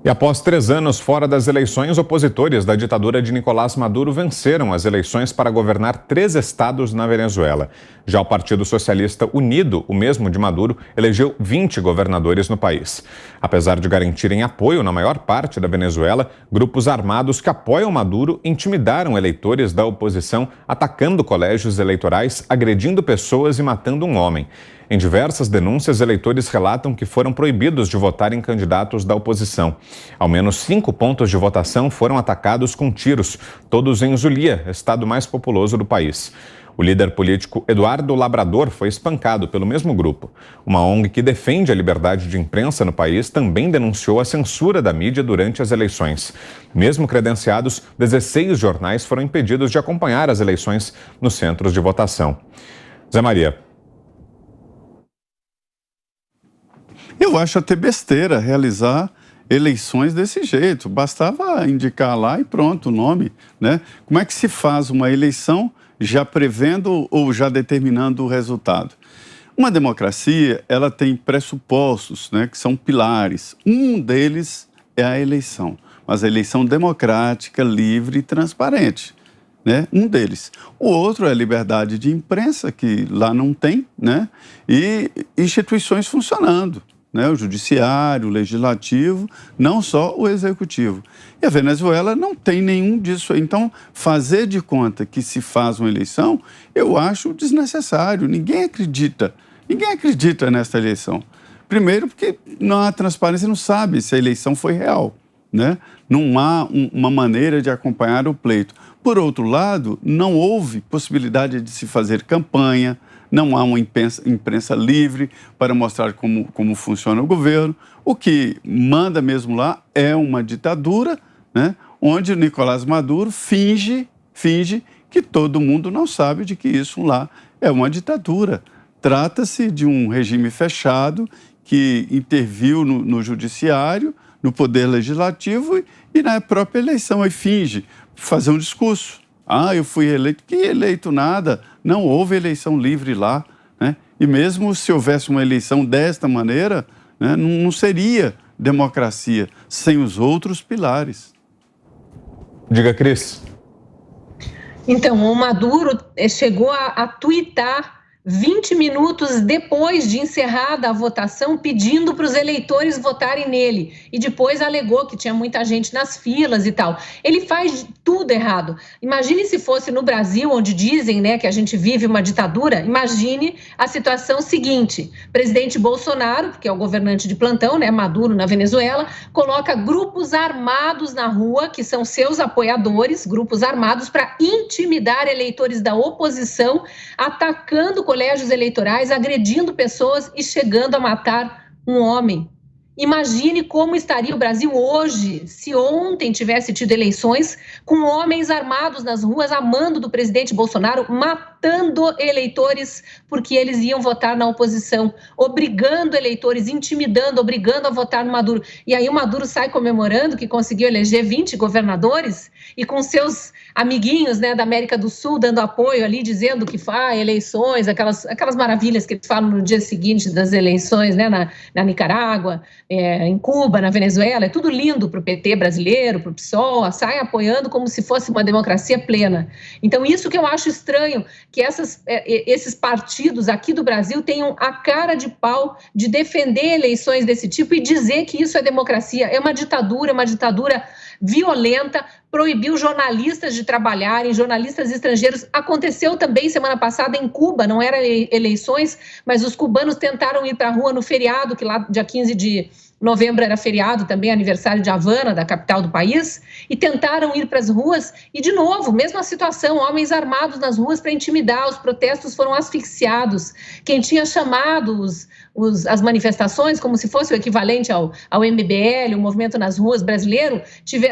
E após 3 anos fora das eleições, opositores da ditadura de Nicolás Maduro venceram as eleições para governar 3 estados na Venezuela. Já o Partido Socialista Unido, o mesmo de Maduro, elegeu 20 governadores no país. Apesar de garantirem apoio na maior parte da Venezuela, grupos armados que apoiam Maduro intimidaram eleitores da oposição, atacando colégios eleitorais, agredindo pessoas e matando um homem. Em diversas denúncias, eleitores relatam que foram proibidos de votar em candidatos da oposição. Ao menos 5 pontos de votação foram atacados com tiros, todos em Zulia, estado mais populoso do país. O líder político Eduardo Labrador foi espancado pelo mesmo grupo. Uma ONG que defende a liberdade de imprensa no país também denunciou a censura da mídia durante as eleições. Mesmo credenciados, 16 jornais foram impedidos de acompanhar as eleições nos centros de votação. Zé Maria. Eu acho até besteira realizar eleições desse jeito. Bastava indicar lá e pronto, o nome, né? Como é que se faz uma eleição já prevendo ou já determinando o resultado? Uma democracia, ela tem pressupostos, né, que são pilares. Um deles é a eleição, mas a eleição democrática, livre e transparente. Né? Um deles. O outro é a liberdade de imprensa, que lá não tem, né? E instituições funcionando. Né, o judiciário, o legislativo, não só o executivo. E a Venezuela não tem nenhum disso. Então, fazer de conta que se faz uma eleição, eu acho desnecessário. Ninguém acredita nesta eleição. Primeiro, porque não há transparência, não sabe se a eleição foi real. Né? Não há uma maneira de acompanhar o pleito. Por outro lado, não houve possibilidade de se fazer campanha, não há uma imprensa livre para mostrar como funciona o governo. O que manda mesmo lá é uma ditadura, né, onde o Nicolás Maduro finge que todo mundo não sabe de que isso lá é uma ditadura. Trata-se de um regime fechado que interviu no judiciário, no poder legislativo e na própria eleição. E finge fazer um discurso. Eu fui eleito. Que eleito nada? Não houve eleição livre lá. Né? E mesmo se houvesse uma eleição desta maneira, né, não seria democracia sem os outros pilares. Diga, Cris. Então, o Maduro chegou a tuitar 20 minutos depois de encerrada a votação, pedindo para os eleitores votarem nele. E depois alegou que tinha muita gente nas filas e tal. Ele faz tudo errado. Imagine se fosse no Brasil, onde dizem, né, que a gente vive uma ditadura. Imagine a situação seguinte. Presidente Bolsonaro, que é o governante de plantão, né, Maduro na Venezuela, coloca grupos armados na rua, que são seus apoiadores, grupos armados, para intimidar eleitores da oposição, atacando colégios eleitorais, agredindo pessoas e chegando a matar um homem. Imagine como estaria o Brasil hoje se ontem tivesse tido eleições com homens armados nas ruas, a mando do presidente Bolsonaro, matando eleitores porque eles iam votar na oposição, obrigando eleitores, intimidando, obrigando a votar no Maduro. E aí o Maduro sai comemorando que conseguiu eleger 20 governadores e com seus amiguinhos, né, da América do Sul dando apoio ali, dizendo que faz eleições, aquelas maravilhas que eles falam no dia seguinte das eleições, né, na Nicarágua, em Cuba, na Venezuela. É tudo lindo para o PT brasileiro, para o PSOL, sai apoiando como se fosse uma democracia plena. Então, isso que eu acho estranho, que esses partidos aqui do Brasil tenham a cara de pau de defender eleições desse tipo e dizer que isso é democracia. É uma ditadura violenta, proibiu jornalistas de trabalharem, jornalistas estrangeiros. Aconteceu também semana passada em Cuba, não eram eleições, mas os cubanos tentaram ir para a rua no feriado, que lá dia 15 de novembro era feriado também, aniversário de Havana, da capital do país, e tentaram ir para as ruas e, de novo, mesma situação, homens armados nas ruas para intimidar, os protestos foram asfixiados. Quem tinha chamado as manifestações como se fosse o equivalente ao MBL, o Movimento nas Ruas brasileiro,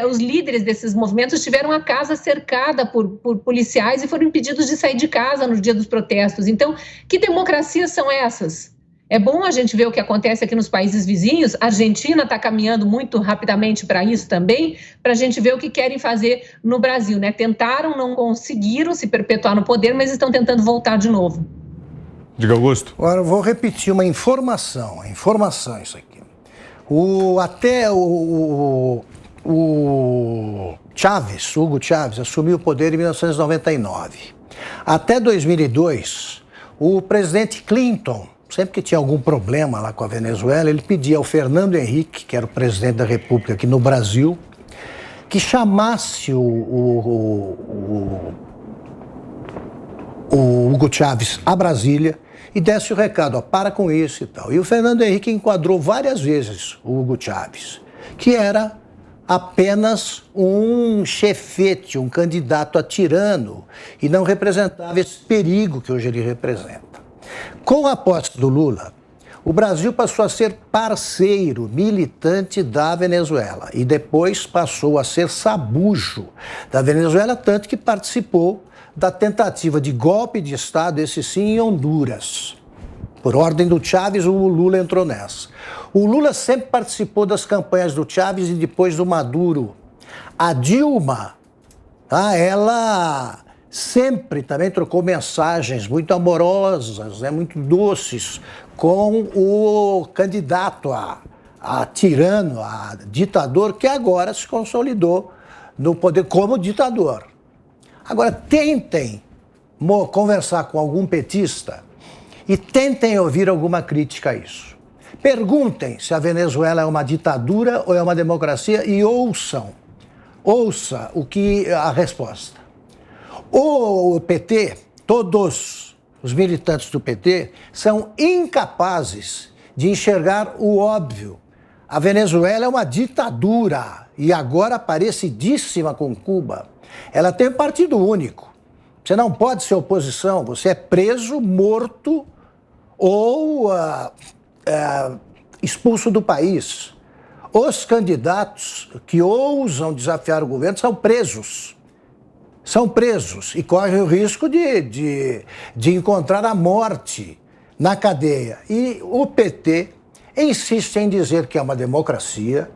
os líderes desses movimentos tiveram a casa cercada por policiais e foram impedidos de sair de casa no dia dos protestos. Então, que democracias são essas? É bom a gente ver o que acontece aqui nos países vizinhos. A Argentina está caminhando muito rapidamente para isso também, para a gente ver o que querem fazer no Brasil, né? Tentaram, não conseguiram se perpetuar no poder, mas estão tentando voltar de novo. Diga, Augusto. Agora eu vou repetir uma informação, isso aqui. Até o Chávez, Hugo Chávez, assumiu o poder em 1999. Até 2002, o presidente Clinton, sempre que tinha algum problema lá com a Venezuela, ele pedia ao Fernando Henrique, que era o presidente da República aqui no Brasil, que chamasse o Hugo Chávez a Brasília e desse o recado, ó, para com isso e tal. E o Fernando Henrique enquadrou várias vezes o Hugo Chávez, que era apenas um chefete, um candidato a tirano, e não representava esse perigo que hoje ele representa. Com a posse do Lula, o Brasil passou a ser parceiro militante da Venezuela e depois passou a ser sabujo da Venezuela, tanto que participou da tentativa de golpe de Estado, esse sim, em Honduras. Por ordem do Chávez, o Lula entrou nessa. O Lula sempre participou das campanhas do Chávez e depois do Maduro. A Dilma, ela sempre também trocou mensagens muito amorosas, muito doces, com o candidato a tirano, a ditador, que agora se consolidou no poder como ditador. Agora, tentem conversar com algum petista e tentem ouvir alguma crítica a isso. Perguntem se a Venezuela é uma ditadura ou é uma democracia e ouça a resposta. O PT, todos os militantes do PT, são incapazes de enxergar o óbvio. A Venezuela é uma ditadura e agora parecidíssima com Cuba. Ela tem um partido único. Você não pode ser oposição, você é preso, morto ou expulso do país. Os candidatos que ousam desafiar o governo são presos. São presos e correm o risco de encontrar a morte na cadeia. E o PT insiste em dizer que é uma democracia,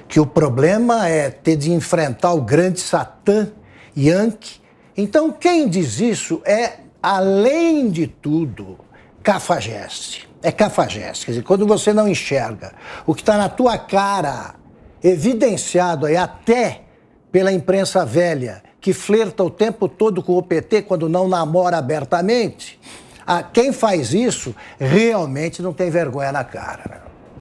que o problema é ter de enfrentar o grande Satã Yankee. Então, quem diz isso é, além de tudo, cafajeste. É cafajeste. Quer dizer, quando você não enxerga o que está na tua cara, evidenciado aí até pela imprensa velha, que flerta o tempo todo com o PT quando não namora abertamente, quem faz isso realmente não tem vergonha na cara.